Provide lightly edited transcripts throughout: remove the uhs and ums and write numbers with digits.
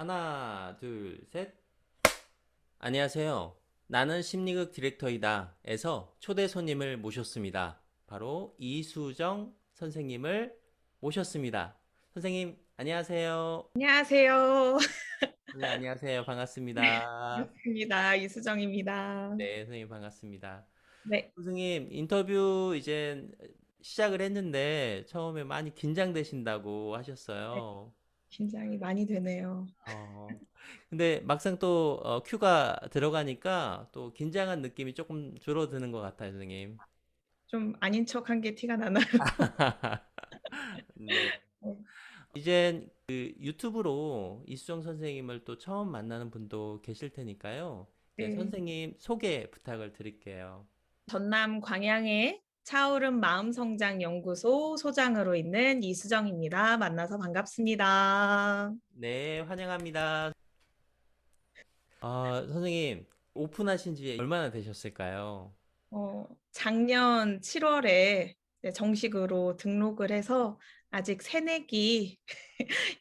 하나, 둘, 셋. 안녕하세요. 나는 심리극 디렉터이다. 에서 초대 손님을 모셨습니다. 바로 이수정 선생님을 모셨습니다. 선생님, 안녕하세요. 안녕하세요. 네, 안녕하세요. 반갑습니다. 반갑습니다. 이수정입니다. 네, 선생님 반갑습니다. 네, 선생님, 인터뷰 이제 시작을 했는데 처음에 많이 긴장되신다고 네, 하셨어요. 긴장이 많이 되네요. 어, 근데 막상 또 큐가 들어가니까 또 긴장한 느낌이 조금 줄어드는 것 같아요, 선생님. 좀 아닌 척한 게 티가 나나요? 네. 네, 이젠 그 유튜브로 이수정 선생님을 또 처음 만나는 분도 계실 테니까요. 이제 네. 선생님 소개 부탁을 드릴게요. 전남 광양의 차오름 마음성장연구소 소장으로 있는 이수정입니다. 만나서 반갑습니다. 네, 환영합니다. 선생님, 오픈하신 지 얼마나 되셨을까요? 작년 7월에 정식으로 등록을 해서 아직 새내기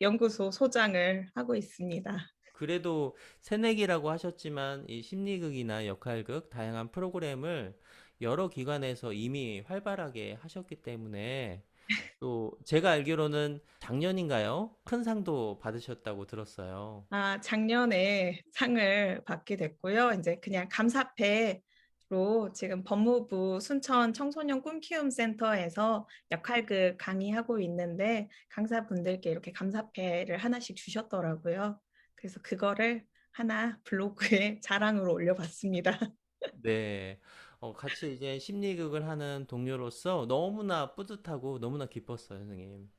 연구소 소장을 하고 있습니다. 그래도 새내기라고 하셨지만 이 심리극이나 역할극, 다양한 프로그램을 여러 기관에서 이미 활발하게 하셨기 때문에 또 제가 알기로는 작년인가요? 큰 상도 받으셨다고 들었어요. 작년에 상을 받게 됐고요. 이제 그냥 감사패로 지금 법무부 순천 청소년 꿈키움 센터에서 역할극 강의하고 있는데 강사분들께 이렇게 감사패를 하나씩 주셨더라고요. 그래서 그거를 하나 블로그에 자랑으로 올려봤습니다. 네. 같이 이제 심리극을 하는 동료로서 너무나 뿌듯하고 너무나 기뻤어요, 선생님.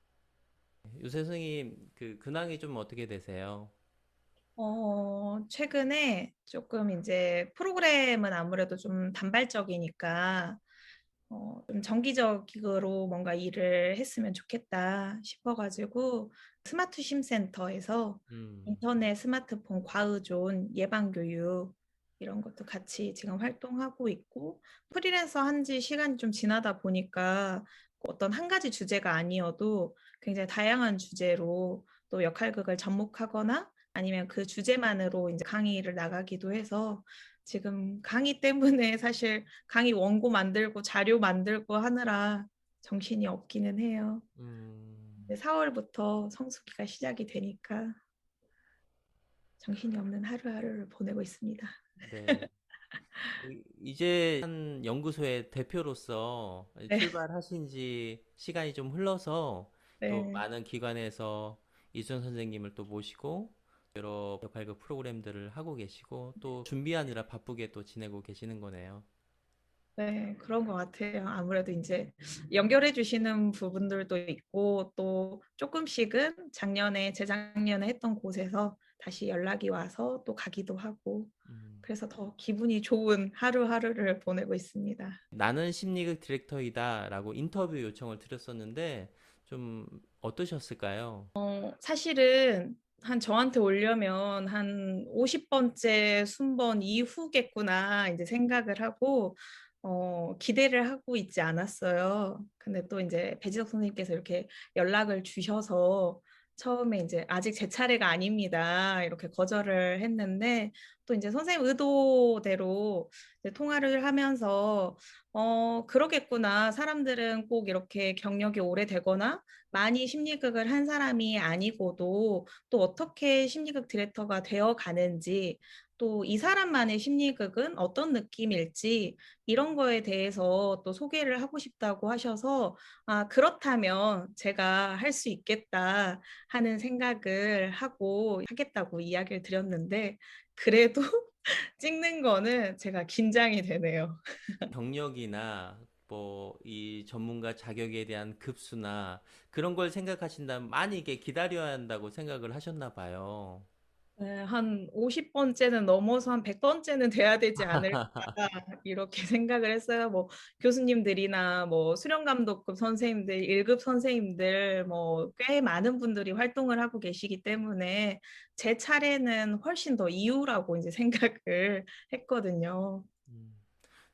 요새 선생님 그 근황이 좀 어떻게 되세요? 최근에 조금 이제 프로그램은 아무래도 좀 단발적이니까 좀 정기적으로 뭔가 일을 했으면 좋겠다 싶어가지고 스마트 심센터에서 음. 인터넷 스마트폰 과의존 예방교육 이런 것도 같이 지금 활동하고 있고 프리랜서 한지 시간이 좀 지나다 보니까 어떤 한 가지 주제가 아니어도 굉장히 다양한 주제로 또 역할극을 접목하거나 아니면 그 주제만으로 이제 강의를 나가기도 해서 지금 강의 때문에 사실 강의 원고 만들고 자료 만들고 하느라 정신이 없기는 해요. 음. 4월부터 성수기가 시작이 되니까 정신이 없는 하루하루를 보내고 있습니다. 네. 이제 한 연구소의 대표로서 네, 출발하신 지 시간이 좀 흘러서 또 네, 많은 기관에서 이순 선생님을 또 모시고 여러 역할극 프로그램들을 하고 계시고 또 준비하느라 바쁘게 또 지내고 계시는 거네요. 네, 그런 것 같아요. 아무래도 이제 연결해 주시는 부분들도 있고 또 조금씩은 작년에, 재작년에 했던 곳에서 다시 연락이 와서 또 가기도 하고 음. 그래서 더 기분이 좋은 하루하루를 보내고 있습니다. 나는 심리극 디렉터이다라고 인터뷰 요청을 드렸었는데 좀 어떠셨을까요? 사실은 한 저한테 오려면 한 50번째 순번 이후겠구나 이제 생각을 하고 기대를 하고 있지 않았어요. 근데 또 이제 배지석 선생님께서 이렇게 연락을 주셔서 처음에 이제 아직 제 차례가 아닙니다. 이렇게 거절을 했는데 또 이제 선생님 의도대로 이제 통화를 하면서 그러겠구나. 사람들은 꼭 이렇게 경력이 오래되거나 많이 심리극을 한 사람이 아니고도 또 어떻게 심리극 디렉터가 되어 가는지 또 이 사람만의 심리극은 어떤 느낌일지 이런 거에 대해서 또 소개를 하고 싶다고 하셔서 그렇다면 제가 할 수 있겠다 하는 생각을 하고 하겠다고 이야기를 드렸는데 그래도 찍는 거는 제가 긴장이 되네요. 경력이나 뭐 이 전문가 자격에 대한 급수나 그런 걸 생각하신다면 많이 이게 기다려야 한다고 생각을 하셨나 봐요. 네, 한 50번째는 넘어서 한 100번째는 돼야 되지 않을까 이렇게 생각을 했어요. 뭐 교수님들이나 뭐 수련 감독급 선생님들, 1급 선생님들 뭐 꽤 많은 분들이 활동을 하고 계시기 때문에 제 차례는 훨씬 더 이후라고 이제 생각을 했거든요. 음.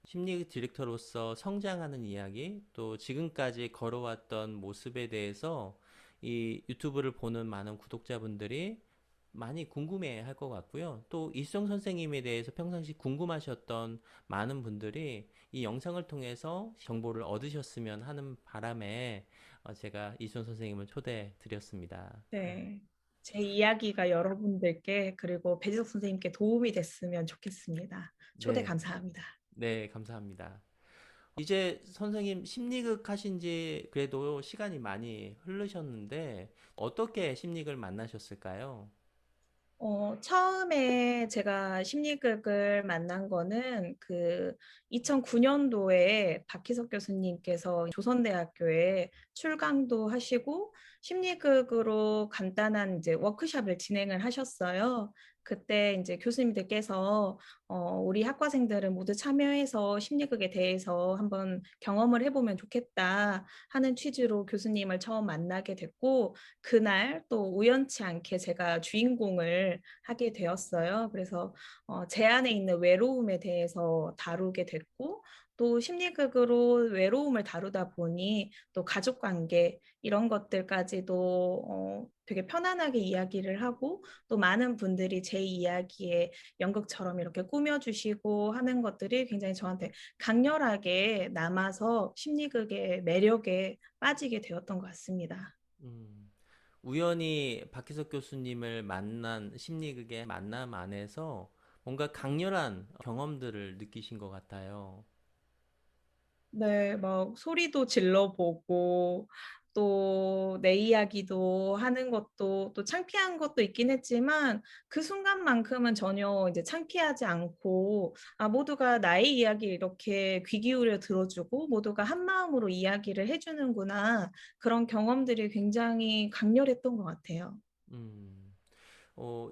심리 디렉터로서 성장하는 이야기, 또 지금까지 걸어왔던 모습에 대해서 이 유튜브를 보는 많은 구독자분들이 많이 궁금해 할 것 같고요. 또 이수정 선생님에 대해서 평상시 궁금하셨던 많은 분들이 이 영상을 통해서 정보를 얻으셨으면 하는 바람에 제가 이수정 선생님을 초대해 드렸습니다. 네. 제 이야기가 여러분들께 그리고 배지석 선생님께 도움이 됐으면 좋겠습니다. 초대 네, 감사합니다. 네, 감사합니다. 이제 선생님 심리극 하신 지 그래도 시간이 많이 흐르셨는데 어떻게 심리극을 만나셨을까요? 처음에 제가 심리극을 만난 거는 그 2009년도에 박희석 교수님께서 조선대학교에 출강도 하시고 심리극으로 간단한 이제 워크숍을 진행을 하셨어요. 그때 이제 교수님들께서 우리 학과생들은 모두 참여해서 심리극에 대해서 한번 경험을 해보면 좋겠다 하는 취지로 교수님을 처음 만나게 됐고 그날 또 우연치 않게 제가 주인공을 하게 되었어요. 그래서 제 안에 있는 외로움에 대해서 다루게 됐고 또 심리극으로 외로움을 다루다 보니 또 가족 관계 이런 것들까지도 되게 편안하게 이야기를 하고 또 많은 분들이 제 이야기에 연극처럼 이렇게 꾸며주시고 하는 것들이 굉장히 저한테 강렬하게 남아서 심리극의 매력에 빠지게 되었던 것 같습니다. 음, 우연히 박희석 교수님을 만난 심리극의 만남 안에서 뭔가 강렬한 경험들을 느끼신 것 같아요. 네, 막 소리도 질러보고 또 내 이야기도 하는 것도 또 창피한 것도 있긴 했지만 그 순간만큼은 전혀 이제 창피하지 않고 아, 모두가 나의 이야기를 이렇게 귀 기울여 들어주고 모두가 한 마음으로 이야기를 해주는구나. 그런 경험들이 굉장히 강렬했던 것 같아요. 음,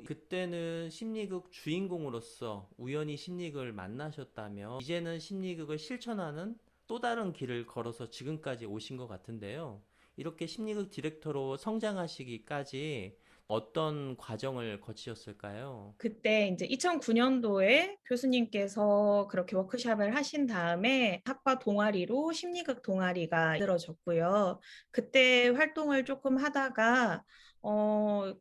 그때는 심리극 주인공으로서 우연히 심리극을 만나셨다면 이제는 심리극을 실천하는 또 다른 길을 걸어서 지금까지 오신 것 같은데요. 이렇게 심리극 디렉터로 성장하시기까지 어떤 과정을 거치셨을까요? 그때 이제 2009년도에 교수님께서 그렇게 워크숍을 하신 다음에 학과 동아리로 심리극 동아리가 만들어졌고요. 그때 활동을 조금 하다가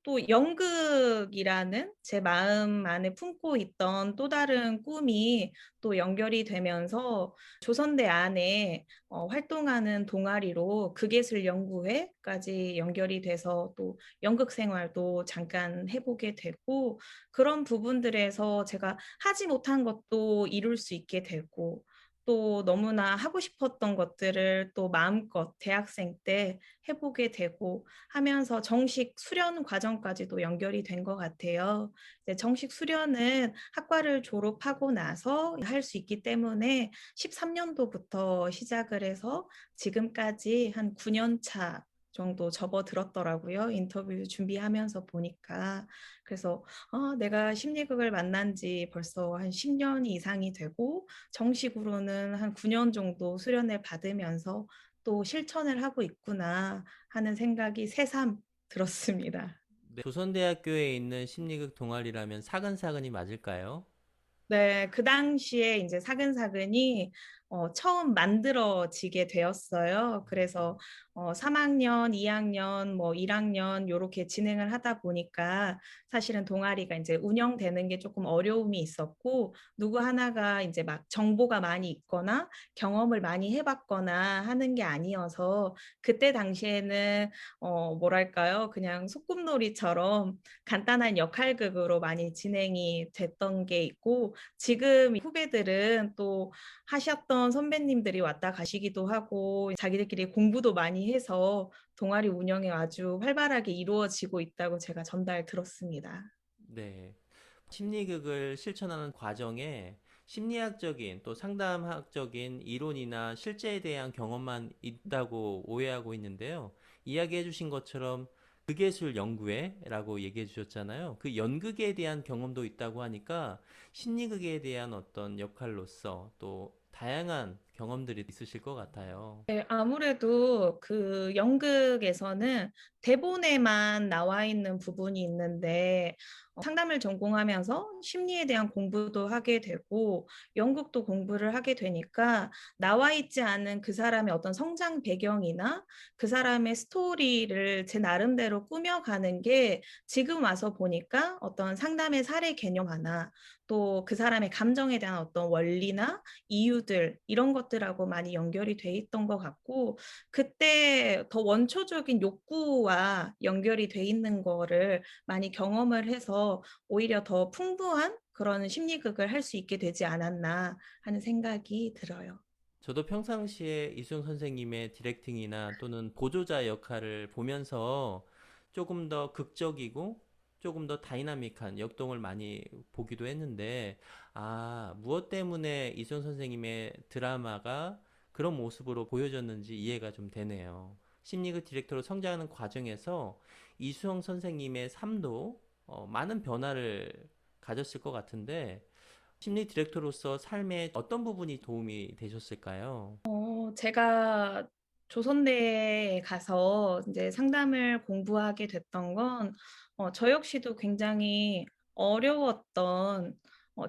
또 연극이라는 제 마음 안에 품고 있던 또 다른 꿈이 또 연결이 되면서 조선대 안에 활동하는 동아리로 극예술연구회까지 연결이 돼서 또 연극 생활도 잠깐 해보게 되고 그런 부분들에서 제가 하지 못한 것도 이룰 수 있게 되고 또 너무나 하고 싶었던 것들을 또 마음껏 대학생 때 해보게 되고 하면서 정식 수련 과정까지도 연결이 된 것 같아요. 이제 정식 수련은 학과를 졸업하고 나서 할 수 있기 때문에 13년도부터 시작을 해서 지금까지 한 9년 차 정도 접어들었더라고요. 인터뷰 준비하면서 보니까. 그래서 내가 심리극을 만난 지 벌써 한 10년 이상이 되고 정식으로는 한 9년 정도 수련을 받으면서 또 실천을 하고 있구나 하는 생각이 새삼 들었습니다. 네, 조선대학교에 있는 심리극 동아리라면 사근사근이 맞을까요? 네, 그 당시에 이제 사근사근이 처음 만들어지게 되었어요. 그래서 3학년, 2학년, 뭐 1학년 요렇게 진행을 하다 보니까 사실은 동아리가 이제 운영되는 게 조금 어려움이 있었고 누구 하나가 이제 막 정보가 많이 있거나 경험을 많이 해봤거나 하는 게 아니어서 그때 당시에는 뭐랄까요? 그냥 소꿉놀이처럼 간단한 역할극으로 많이 진행이 됐던 게 있고 지금 후배들은 또 하셨던 선배님들이 왔다 가시기도 하고 자기들끼리 공부도 많이 해서 동아리 운영이 아주 활발하게 이루어지고 있다고 제가 전달 들었습니다. 네. 심리극을 실천하는 과정에 심리학적인 또 상담학적인 이론이나 실제에 대한 경험만 있다고 오해하고 있는데요. 이야기해 주신 것처럼 극예술 연구회라고 얘기해 주셨잖아요. 그 연극에 대한 경험도 있다고 하니까 심리극에 대한 어떤 역할로서 또 다양한 경험들이 있으실 것 같아요. 네, 아무래도 그 연극에서는 대본에만 나와 있는 부분이 있는데 상담을 전공하면서 심리에 대한 공부도 하게 되고 연극도 공부를 하게 되니까 나와 있지 않은 그 사람의 어떤 성장 배경이나 그 사람의 스토리를 제 나름대로 꾸며가는 게 지금 와서 보니까 어떤 상담의 사례 개념 하나 또 그 사람의 감정에 대한 어떤 원리나 이유들 이런 것들하고 많이 연결이 돼 있던 것 같고 그때 더 원초적인 욕구와 연결이 돼 있는 거를 많이 경험을 해서 오히려 더 풍부한 그런 심리극을 할 수 있게 되지 않았나 하는 생각이 들어요. 저도 평상시에 이수영 선생님의 디렉팅이나 또는 보조자 역할을 보면서 조금 더 극적이고 조금 더 다이나믹한 역동을 많이 보기도 했는데, 아, 무엇 때문에 이수영 선생님의 드라마가 그런 모습으로 보여졌는지 이해가 좀 되네요. 심리극 디렉터로 성장하는 과정에서 이수영 선생님의 삶도 많은 변화를 가졌을 것 같은데, 심리 디렉터로서 삶에 어떤 부분이 도움이 되셨을까요? 제가 조선대에 가서 이제 상담을 공부하게 됐던 건, 저 역시도 굉장히 어려웠던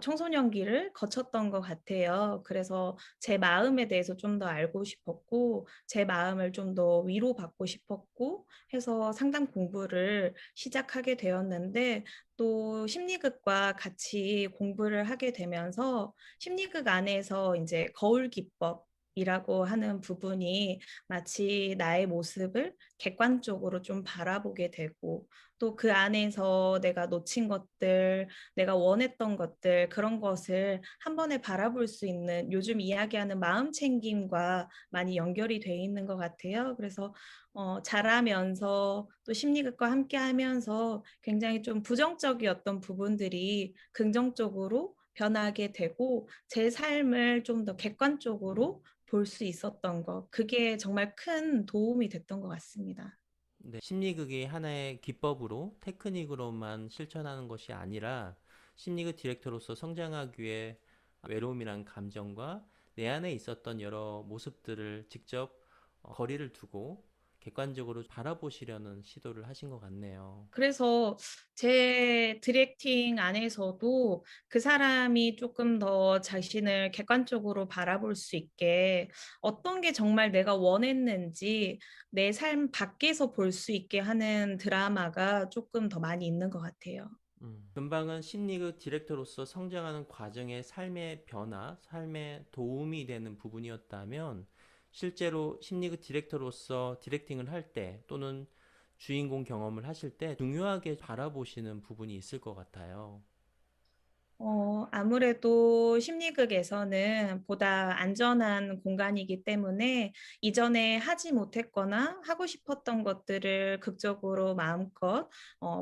청소년기를 거쳤던 것 같아요. 그래서 제 마음에 대해서 좀 더 알고 싶었고, 제 마음을 좀 더 위로받고 싶었고 해서 상담 공부를 시작하게 되었는데, 또 심리극과 같이 공부를 하게 되면서 심리극 안에서 이제 거울 기법, 이라고 하는 부분이 마치 나의 모습을 객관적으로 좀 바라보게 되고 또 그 안에서 내가 놓친 것들, 내가 원했던 것들 그런 것을 한 번에 바라볼 수 있는 요즘 이야기하는 마음 챙김과 많이 연결이 돼 있는 것 같아요. 그래서 자라면서 또 심리극과 함께 하면서 굉장히 좀 부정적이었던 부분들이 긍정적으로 변하게 되고 제 삶을 좀 더 객관적으로 볼 수 있었던 것. 그게 정말 큰 도움이 됐던 것 같습니다. 네, 심리극이 하나의 기법으로 테크닉으로만 실천하는 것이 아니라 심리극 디렉터로서 성장하기 위해 외로움이란 감정과 내 안에 있었던 여러 모습들을 직접 거리를 두고 객관적으로 바라보시려는 시도를 하신 것 같네요. 그래서 제 디렉팅 안에서도 그 사람이 조금 더 자신을 객관적으로 바라볼 수 있게 어떤 게 정말 내가 원했는지 내 삶 밖에서 볼 수 있게 하는 드라마가 조금 더 많이 있는 것 같아요. 금방은 심리극 디렉터로서 성장하는 과정의 삶의 변화, 삶에 도움이 되는 부분이었다면 실제로 심리극 디렉터로서 디렉팅을 할 때 또는 주인공 경험을 하실 때 중요하게 바라보시는 부분이 있을 것 같아요. 아무래도 심리극에서는 보다 안전한 공간이기 때문에 이전에 하지 못했거나 하고 싶었던 것들을 극적으로 마음껏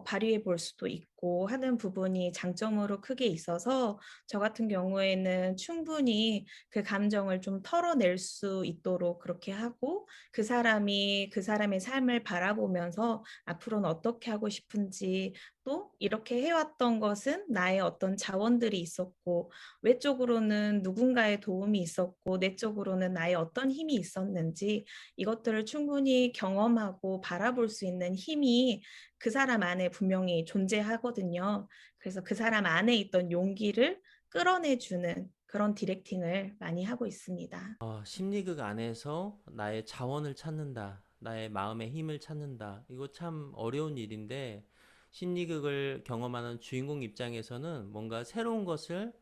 발휘해 볼 수도 있고 하는 부분이 장점으로 크게 있어서 저 같은 경우에는 충분히 그 감정을 좀 털어낼 수 있도록 그렇게 하고 그 사람이 그 사람의 삶을 바라보면서 앞으로는 어떻게 하고 싶은지 또 이렇게 해왔던 것은 나의 어떤 자원들이 있었고 외적으로는 누군가의 도움이 있었고 내적으로는 나의 어떤 힘이 있었는지 이것들을 충분히 경험하고 바라볼 수 있는 힘이 그 사람 안에 분명히 존재하거든요. 그래서 그 사람 안에 있던 용기를 끌어내주는 그런 디렉팅을 많이 하고 있습니다. 심리극 안에서 나의 자원을 찾는다, 나의 마음의 힘을 찾는다. 이거 참 어려운 일인데 심리극을 경험하는 주인공 입장에서는 뭔가 새로운 것을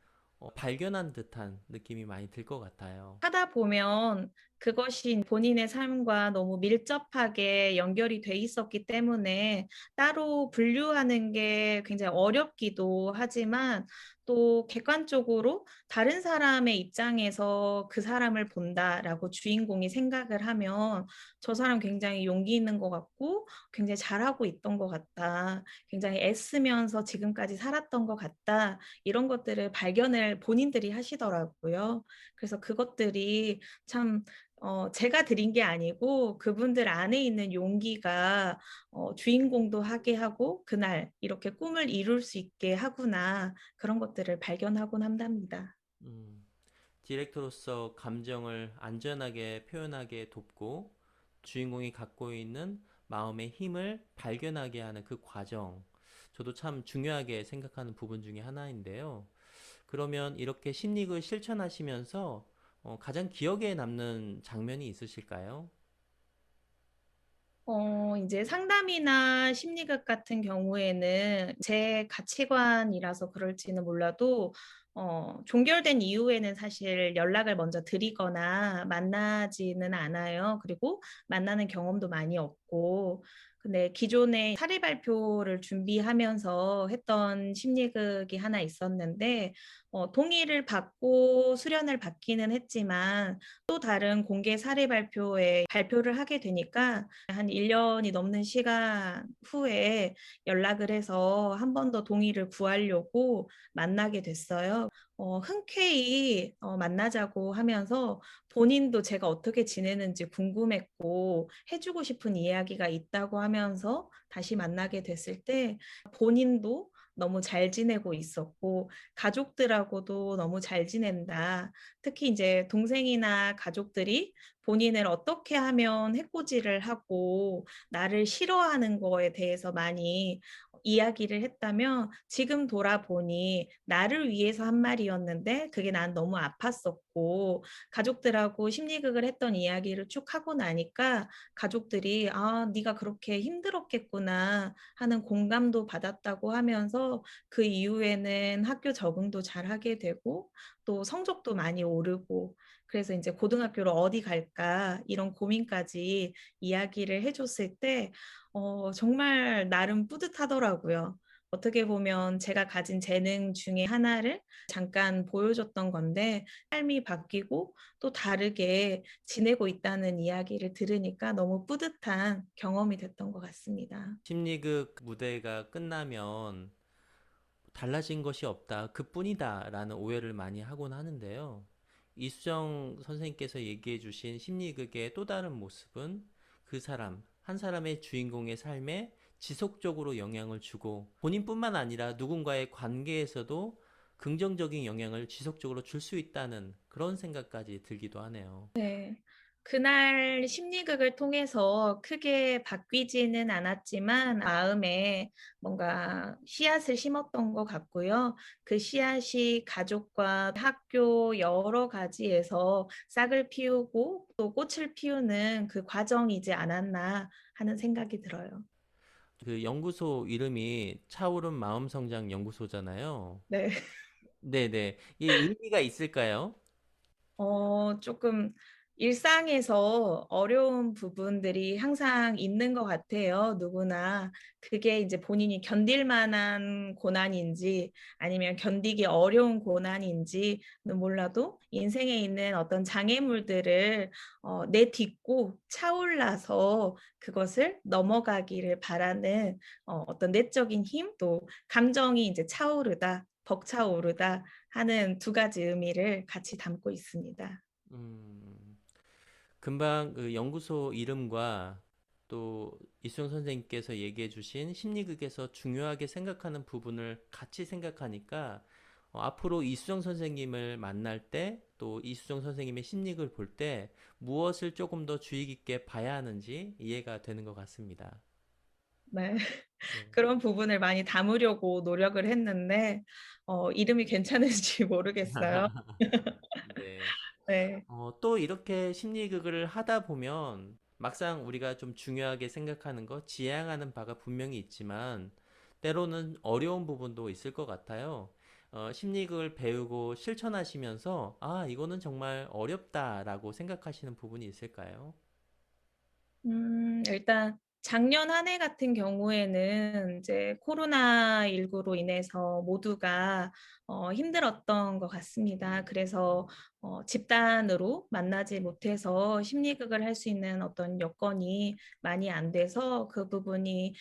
발견한 듯한 느낌이 많이 들 것 같아요. 하다 보면 그것이 본인의 삶과 너무 밀접하게 연결이 돼 있었기 때문에 따로 분류하는 게 굉장히 어렵기도 하지만 또 객관적으로 다른 사람의 입장에서 그 사람을 본다라고 주인공이 생각을 하면 저 사람 굉장히 용기 있는 것 같고 굉장히 잘하고 있던 것 같다. 굉장히 애쓰면서 지금까지 살았던 것 같다. 이런 것들을 발견을 본인들이 하시더라고요. 그래서 그것들이 참 제가 드린 게 아니고 그분들 안에 있는 용기가 주인공도 하게 하고 그날 이렇게 꿈을 이룰 수 있게 하구나 그런 것들을 발견하곤 한답니다. 음, 디렉터로서 감정을 안전하게 표현하게 돕고 주인공이 갖고 있는 마음의 힘을 발견하게 하는 그 과정, 저도 참 중요하게 생각하는 부분 중에 하나인데요. 그러면 이렇게 심리학을 실천하시면서 가장 기억에 남는 장면이 있으실까요? 이제 상담이나 심리학 같은 경우에는 제 가치관이라서 그럴지는 몰라도 종결된 이후에는 사실 연락을 먼저 드리거나 만나지는 않아요. 그리고 만나는 경험도 많이 없고. 근데 기존에 사례 발표를 준비하면서 했던 심리극이 하나 있었는데, 동의를 받고 수련을 받기는 했지만 또 다른 공개 사례 발표에 발표를 하게 되니까 한 1년이 넘는 시간 후에 연락을 해서 한 번 더 동의를 구하려고 만나게 됐어요. 흔쾌히 만나자고 하면서 본인도 제가 어떻게 지내는지 궁금했고 해주고 싶은 이야기가 있다고 하면서 다시 만나게 됐을 때 본인도 너무 잘 지내고 있었고 가족들하고도 너무 잘 지낸다. 특히 이제 동생이나 가족들이 본인을 어떻게 하면 해코지를 하고 나를 싫어하는 거에 대해서 많이 이야기를 했다면 지금 돌아보니 나를 위해서 한 말이었는데 그게 난 너무 아팠었고 가족들하고 심리극을 했던 이야기를 쭉 하고 나니까 가족들이 아, 네가 그렇게 힘들었겠구나 하는 공감도 받았다고 하면서 그 이후에는 학교 적응도 잘 하게 되고 또 성적도 많이 오르고 그래서 이제 고등학교를 어디 갈까 이런 고민까지 이야기를 해줬을 때 정말 나름 뿌듯하더라고요. 어떻게 보면 제가 가진 재능 중에 하나를 잠깐 보여줬던 건데 삶이 바뀌고 또 다르게 지내고 있다는 이야기를 들으니까 너무 뿌듯한 경험이 됐던 것 같습니다. 심리극 무대가 끝나면 달라진 것이 없다, 그뿐이다 라는 오해를 많이 하곤 하는데요. 이수정 선생님께서 얘기해 주신 심리극의 또 다른 모습은 그 사람, 한 사람의 주인공의 삶에 지속적으로 영향을 주고 본인뿐만 아니라 누군가의 관계에서도 긍정적인 영향을 지속적으로 줄 수 있다는 그런 생각까지 들기도 하네요. 네. 그날 심리극을 통해서 크게 바뀌지는 않았지만 마음에 뭔가 씨앗을 심었던 것 같고요. 그 씨앗이 가족과 학교 여러 가지에서 싹을 피우고 또 꽃을 피우는 그 과정이지 않았나 하는 생각이 들어요. 그 연구소 이름이 차오름 마음성장 연구소잖아요. 네. 네네. 이 의미가 있을까요? 조금 일상에서 어려운 부분들이 항상 있는 것 같아요. 누구나. 그게 이제 본인이 견딜 만한 고난인지 아니면 견디기 어려운 고난인지는 몰라도 인생에 있는 어떤 장애물들을 내딛고 차올라서 그것을 넘어가기를 바라는 어떤 내적인 힘, 또 감정이 이제 차오르다, 벅차오르다 하는 두 가지 의미를 같이 담고 있습니다. 음, 금방 그 연구소 이름과 또 이수영 선생님께서 얘기해 주신 심리극에서 중요하게 생각하는 부분을 같이 생각하니까 앞으로 이수정 선생님을 만날 때 또 이수정 선생님의 심리극을 볼 때 무엇을 조금 더 주의 깊게 봐야 하는지 이해가 되는 것 같습니다. 네. 네. 그런 부분을 많이 담으려고 노력을 했는데 이름이 괜찮은지 모르겠어요. 네. 네. 또 이렇게 심리극을 하다 보면 막상 우리가 좀 중요하게 생각하는 거, 지향하는 바가 분명히 있지만 때로는 어려운 부분도 있을 것 같아요. 심리극을 배우고 실천하시면서 아, 이거는 정말 어렵다라고 생각하시는 부분이 있을까요? 일단 작년 한 해 같은 경우에는 이제 코로나19로 인해서 모두가 힘들었던 것 같습니다. 그래서 집단으로 만나지 못해서 심리극을 할 수 있는 어떤 여건이 많이 안 돼서 그 부분이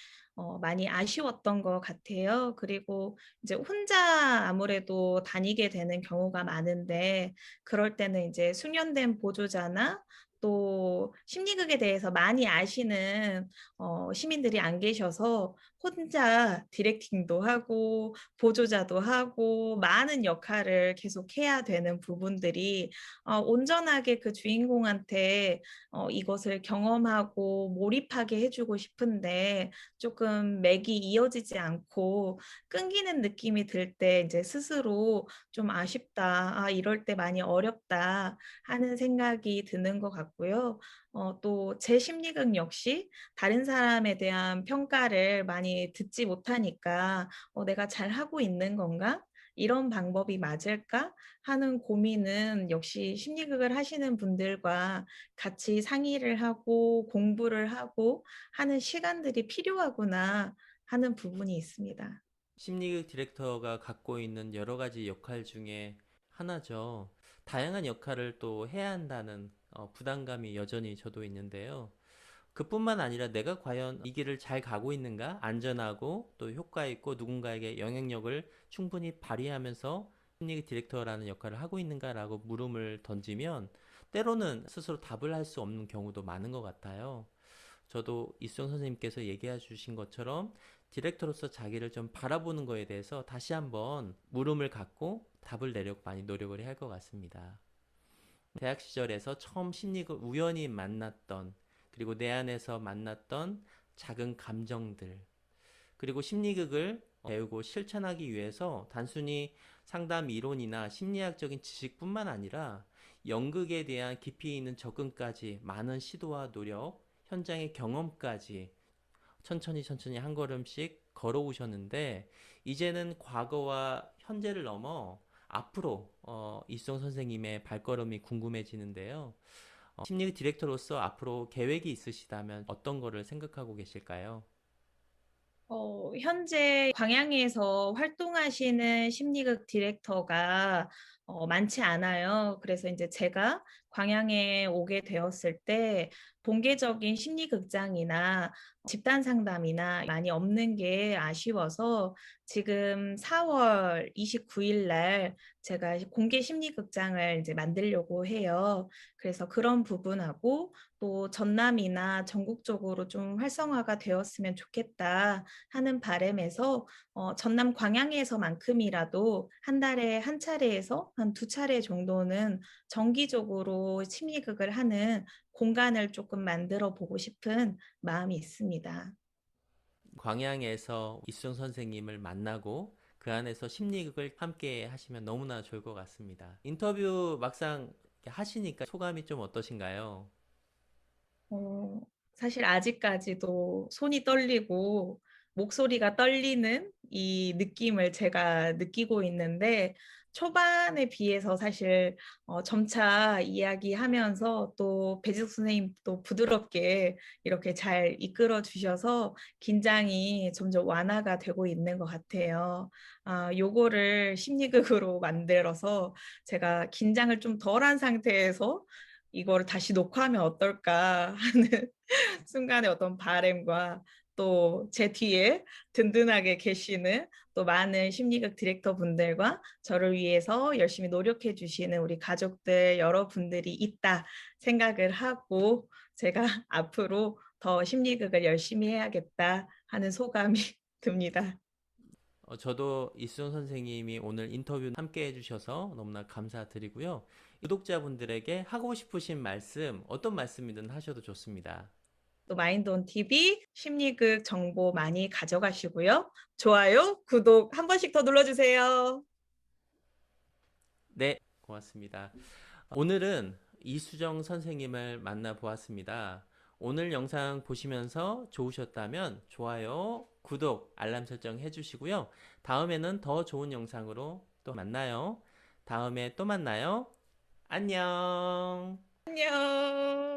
많이 아쉬웠던 것 같아요. 그리고 이제 혼자 아무래도 다니게 되는 경우가 많은데 그럴 때는 이제 숙련된 보조자나 또 심리극에 대해서 많이 아시는 시민들이 안 계셔서 혼자 디렉팅도 하고 보조자도 하고 많은 역할을 계속 해야 되는 부분들이 온전하게 그 주인공한테 이것을 경험하고 몰입하게 해주고 싶은데 조금 맥이 이어지지 않고 끊기는 느낌이 들 때 이제 스스로 좀 아쉽다, 이럴 때 많이 어렵다 하는 생각이 드는 것 같고요. 또 제 심리극 역시 다른 사람에 대한 평가를 많이 듣지 못하니까 내가 잘하고 있는 건가? 이런 방법이 맞을까? 하는 고민은 역시 심리극을 하시는 분들과 같이 상의를 하고 공부를 하고 하는 시간들이 필요하구나 하는 부분이 있습니다. 심리극 디렉터가 갖고 있는 여러 가지 역할 중에 하나죠. 다양한 역할을 또 해야 한다는 부담감이 여전히 저도 있는데요. 그뿐만 아니라 내가 과연 이 길을 잘 가고 있는가? 안전하고 또 효과 있고 누군가에게 영향력을 충분히 발휘하면서 심리극 디렉터라는 역할을 하고 있는가라고 물음을 던지면 때로는 스스로 답을 할 수 없는 경우도 많은 것 같아요. 저도 이수영 선생님께서 얘기해 주신 것처럼 디렉터로서 자기를 좀 바라보는 거에 대해서 다시 한번 물음을 갖고 답을 내려고 많이 노력을 해야 할 것 같습니다. 대학 시절에서 처음 심리를 우연히 만났던, 그리고 내 안에서 만났던 작은 감정들, 그리고 심리극을 배우고 실천하기 위해서 단순히 상담 이론이나 심리학적인 지식뿐만 아니라 연극에 대한 깊이 있는 접근까지 많은 시도와 노력, 현장의 경험까지 천천히 한 걸음씩 걸어오셨는데, 이제는 과거와 현재를 넘어 앞으로 이수정 선생님의 발걸음이 궁금해지는데요. 심리 디렉터로서 앞으로 계획이 있으시다면 어떤 거를 생각하고 계실까요? 현재 광양에서 활동하시는 심리극 디렉터가 많지 않아요. 그래서 이제 제가 광양에 오게 되었을 때 본계적인 심리극장이나 집단 상담이나 많이 없는 게 아쉬워서 지금 4월 29일 날 제가 공개 심리극장을 이제 만들려고 해요. 그래서 그런 부분하고 또 전남이나 전국적으로 좀 활성화가 되었으면 좋겠다 하는 바람에서 전남 광양에서만큼이라도 한 달에 한 차례에서 한 두 차례 정도는 정기적으로 심리극을 하는 공간을 조금 만들어 보고 싶은 마음이 있습니다. 광양에서 이수정 선생님을 만나고 그 안에서 심리극을 함께 하시면 너무나 좋을 것 같습니다. 인터뷰 막상 하시니까 소감이 좀 어떠신가요? 어, 사실 아직까지도 손이 떨리고 목소리가 떨리는 이 느낌을 제가 느끼고 있는데 초반에 비해서 사실 점차 이야기하면서 또 배지숙 선생님도 부드럽게 이렇게 잘 이끌어 주셔서 긴장이 점점 완화가 되고 있는 것 같아요. 요거를 심리극으로 만들어서 제가 긴장을 좀 덜한 상태에서 이거를 다시 녹화하면 어떨까 하는 순간의 어떤 바램과 또 제 뒤에 든든하게 계시는 또 많은 심리극 디렉터 분들과 저를 위해서 열심히 노력해 주시는 우리 가족들 여러분들이 있다 생각을 하고 제가 앞으로 더 심리극을 열심히 해야겠다 하는 소감이 듭니다. 저도 이수정 선생님이 오늘 인터뷰 함께 해주셔서 너무나 감사드리고요. 구독자분들에게 하고 싶으신 말씀, 어떤 말씀이든 하셔도 좋습니다. 또 마인드온 TV 심리극 정보 많이 가져가시고요. 좋아요, 구독 한 번씩 더 눌러주세요. 네, 고맙습니다. 오늘은 이수정 선생님을 만나보았습니다. 오늘 영상 보시면서 좋으셨다면 좋아요, 구독, 알람 설정 해주시고요. 다음에는 더 좋은 영상으로 또 만나요. 다음에 또 만나요. 안녕. 안녕.